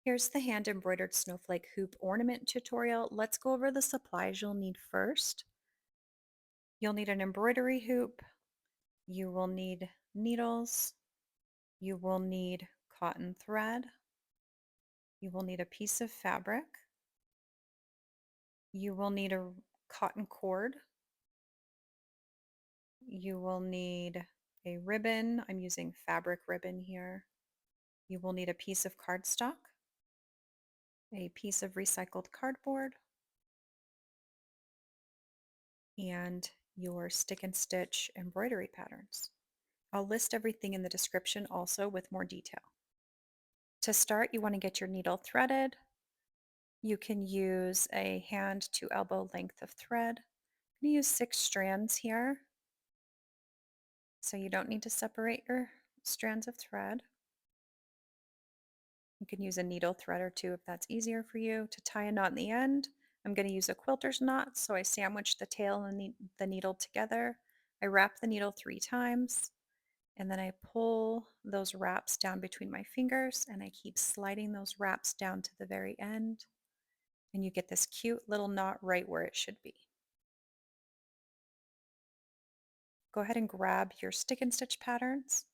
Here's the hand embroidered snowflake hoop ornament tutorial. Let's go over the supplies you'll need first. You'll need an embroidery hoop. You will need needles. You will need cotton thread. You will need a piece of fabric. You will need a cotton cord. You will need a ribbon. I'm using fabric ribbon here. You will need a piece of cardstock, a piece of recycled cardboard, and your stick and stitch embroidery patterns. I'll list everything in the description also with more detail. To start, you want to get your needle threaded. You can use a hand to elbow length of thread. I'm going to use 6 strands here, so you don't need to separate your strands of thread. You can use a needle thread or two if that's easier for you. To tie a knot in the end, I'm going to use a quilter's knot, so I sandwich the tail and the needle together. I wrap the needle 3 times. And then I pull those wraps down between my fingers and I keep sliding those wraps down to the very end. And you get this cute little knot right where it should be. Go ahead and grab your stick and stitch patterns.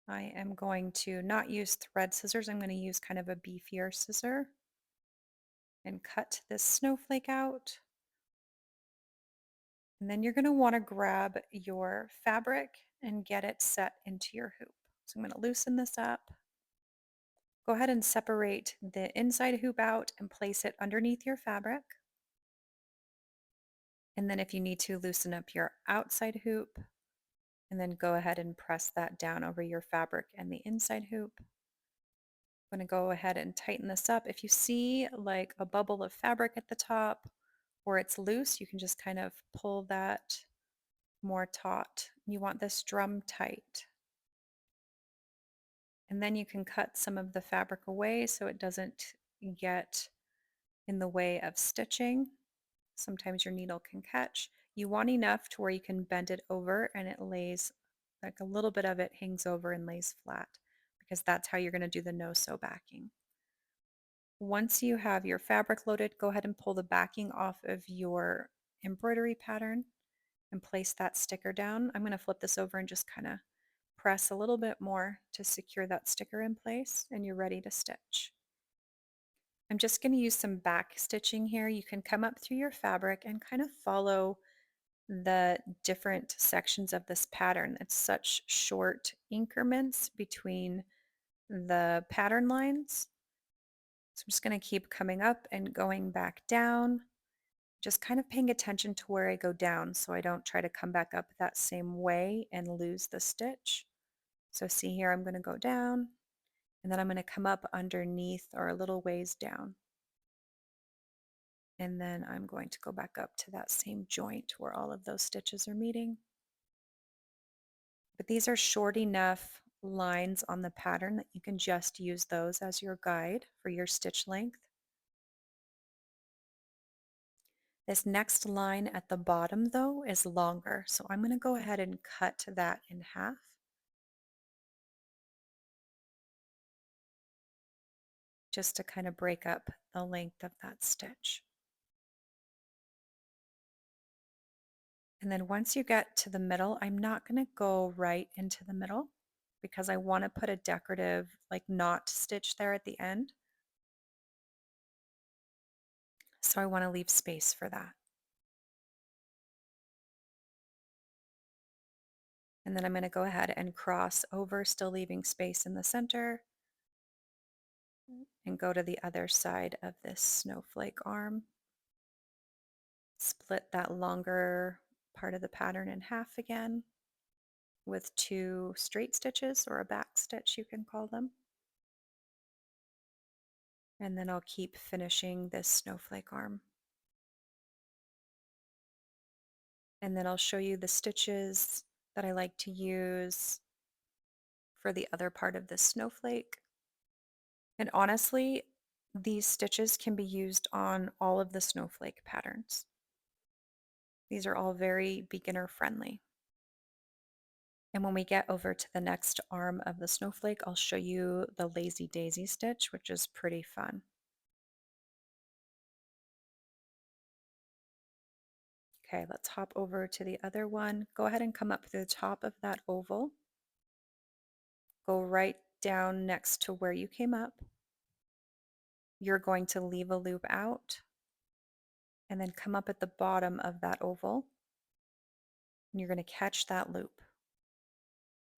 I am going to not use thread scissors. I'm going to use kind of a beefier scissor and cut this snowflake out. And then you're going to want to grab your fabric and get it set into your hoop. So I'm going to loosen this up. Go ahead and separate the inside hoop out and place it underneath your fabric. And then if you need to, loosen up your outside hoop and then go ahead and press that down over your fabric and the inside hoop. I'm going to go ahead and tighten this up. If you see like a bubble of fabric at the top or it's loose, you can just kind of pull that more taut. You want this drum tight. And then you can cut some of the fabric away so it doesn't get in the way of stitching. Sometimes your needle can catch. You want enough to where you can bend it over and it lays, like a little bit of it hangs over and lays flat, because that's how you're going to do the no-sew backing. Once you have your fabric loaded, go ahead and pull the backing off of your embroidery pattern and place that sticker down. I'm going to flip this over and just kind of press a little bit more to secure that sticker in place, and you're ready to stitch. I'm just going to use some back stitching here. You can come up through your fabric and kind of follow the different sections of this pattern. It's such short increments between the pattern lines. So I'm just going to keep coming up and going back down, just kind of paying attention to where I go down so I don't try to come back up that same way and lose the stitch. So see here, I'm going to go down and then I'm going to come up underneath or a little ways down. And then I'm going to go back up to that same joint where all of those stitches are meeting. But these are short enough lines on the pattern that you can just use those as your guide for your stitch length. This next line at the bottom though is longer, so I'm going to go ahead and cut that in half. Just to kind of break up the length of that stitch. And then once you get to the middle, I'm not going to go right into the middle because I want to put a decorative like knot stitch there at the end. So I want to leave space for that. And then I'm going to go ahead and cross over, still leaving space in the center, and go to the other side of this snowflake arm. Split that longer part of the pattern in half again with 2 straight stitches, or a back stitch you can call them. And then I'll keep finishing this snowflake arm. And then I'll show you the stitches that I like to use for the other part of this snowflake. And honestly, these stitches can be used on all of the snowflake patterns. These are all very beginner friendly. And when we get over to the next arm of the snowflake, I'll show you the lazy daisy stitch, which is pretty fun. Okay, let's hop over to the other one. Go ahead and come up to the top of that oval. Go right down next to where you came up. You're going to leave a loop out and then come up at the bottom of that oval. And you're going to catch that loop.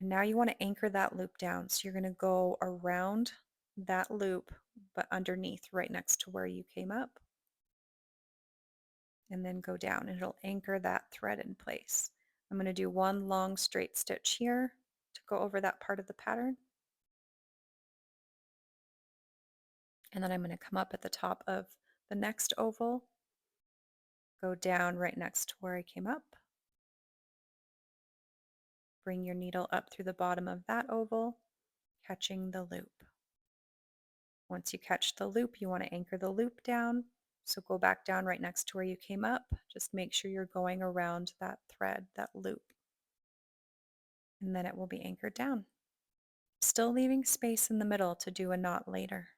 And now you want to anchor that loop down. So you're going to go around that loop, but underneath, right next to where you came up, and then go down, and it'll anchor that thread in place. I'm going to do one long straight stitch here to go over that part of the pattern. And then I'm going to come up at the top of the next oval, go down right next to where I came up, bring your needle up through the bottom of that oval, catching the loop. Once you catch the loop, you want to anchor the loop down. So go back down right next to where you came up. Just make sure you're going around that thread, that loop, and then it will be anchored down. Still leaving space in the middle to do a knot later.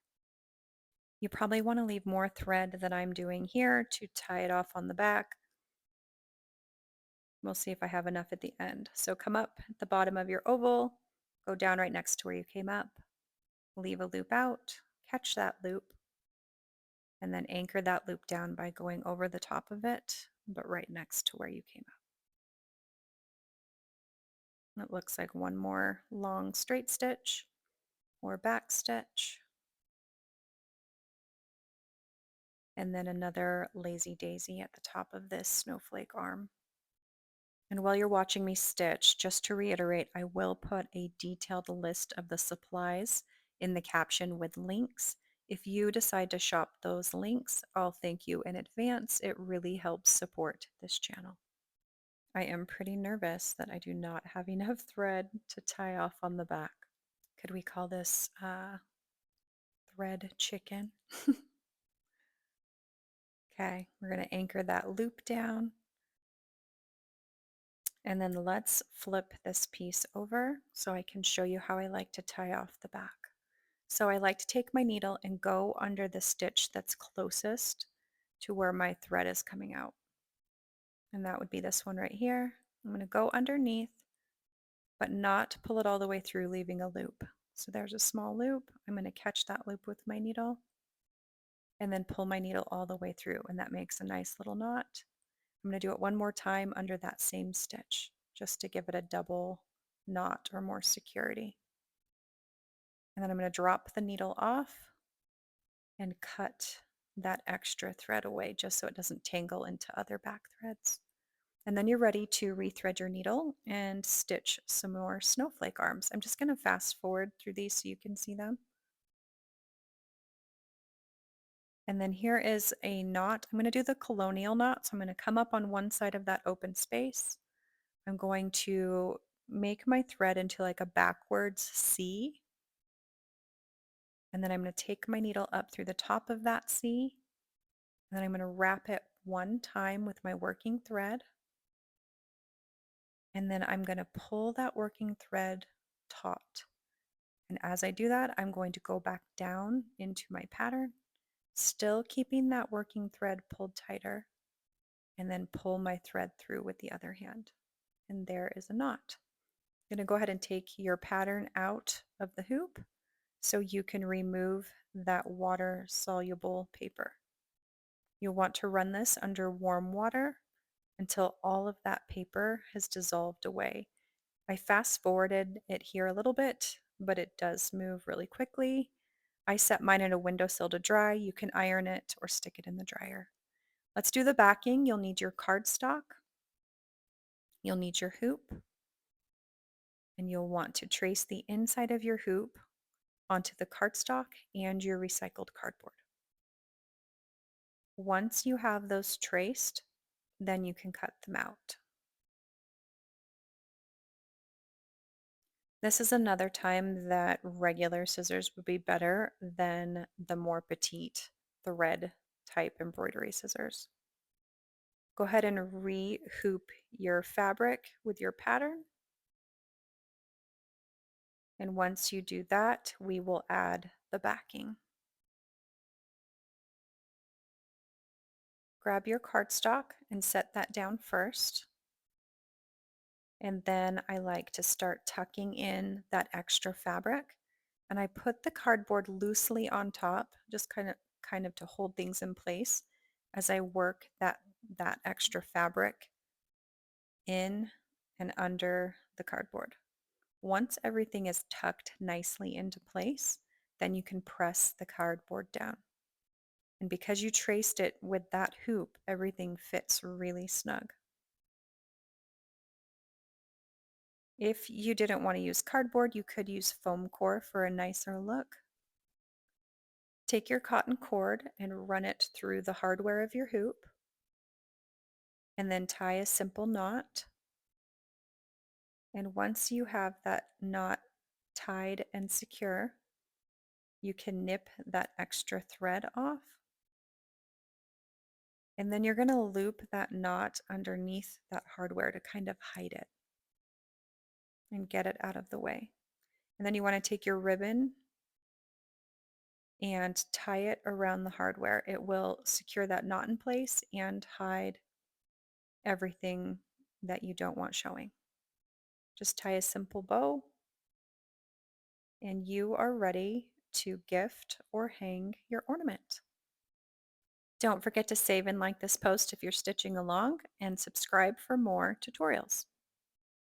You probably want to leave more thread than I'm doing here to tie it off on the back. We'll see if I have enough at the end. So come up at the bottom of your oval, go down right next to where you came up, leave a loop out, catch that loop, and then anchor that loop down by going over the top of it, but right next to where you came up. It looks like one more long straight stitch or back stitch, and then another lazy daisy at the top of this snowflake arm. And while you're watching me stitch, just to reiterate, I will put a detailed list of the supplies in the caption with links. If you decide to shop those links, I'll thank you in advance. It really helps support this channel. I am pretty nervous that I do not have enough thread to tie off on the back. Could we call this thread chicken? Okay, we're going to anchor that loop down. And then let's flip this piece over so I can show you how I like to tie off the back. So I like to take my needle and go under the stitch that's closest to where my thread is coming out. And that would be this one right here. I'm going to go underneath, but not pull it all the way through, leaving a loop. So there's a small loop. I'm going to catch that loop with my needle and then pull my needle all the way through. And that makes a nice little knot. I'm going to do it one more time under that same stitch, just to give it a double knot or more security. And then I'm going to drop the needle off and cut that extra thread away just so it doesn't tangle into other back threads. And then you're ready to rethread your needle and stitch some more snowflake arms. I'm just going to fast forward through these so you can see them. And then here is a knot. I'm going to do the colonial knot. So I'm going to come up on one side of that open space. I'm going to make my thread into like a backwards C. And then I'm going to take my needle up through the top of that C. And then I'm going to wrap it one time with my working thread. And then I'm going to pull that working thread taut. And as I do that, I'm going to go back down into my pattern, still keeping that working thread pulled tighter, and then pull my thread through with the other hand. And there is a knot. I'm going to go ahead and take your pattern out of the hoop so you can remove that water-soluble paper. You'll want to run this under warm water until all of that paper has dissolved away. I fast forwarded it here a little bit, but it does move really quickly. I set mine at a windowsill to dry. You can iron it or stick it in the dryer. Let's do the backing. You'll need your cardstock. You'll need your hoop. And you'll want to trace the inside of your hoop onto the cardstock and your recycled cardboard. Once you have those traced, then you can cut them out. This is another time that regular scissors would be better than the more petite thread type embroidery scissors. Go ahead and re-hoop your fabric with your pattern. And once you do that, we will add the backing. Grab your cardstock and set that down first. And then I like to start tucking in that extra fabric. And I put the cardboard loosely on top, just kind of to hold things in place as I work that extra fabric in and under the cardboard. Once everything is tucked nicely into place, then you can press the cardboard down. And because you traced it with that hoop, everything fits really snug. If you didn't want to use cardboard, you could use foam core for a nicer look. Take your cotton cord and run it through the hardware of your hoop, and then tie a simple knot. And once you have that knot tied and secure, you can nip that extra thread off. And then you're going to loop that knot underneath that hardware to kind of hide it and get it out of the way. And then you want to take your ribbon and tie it around the hardware. It will secure that knot in place and hide everything that you don't want showing. Just tie a simple bow and you are ready to gift or hang your ornament. Don't forget to save and like this post if you're stitching along, and subscribe for more tutorials.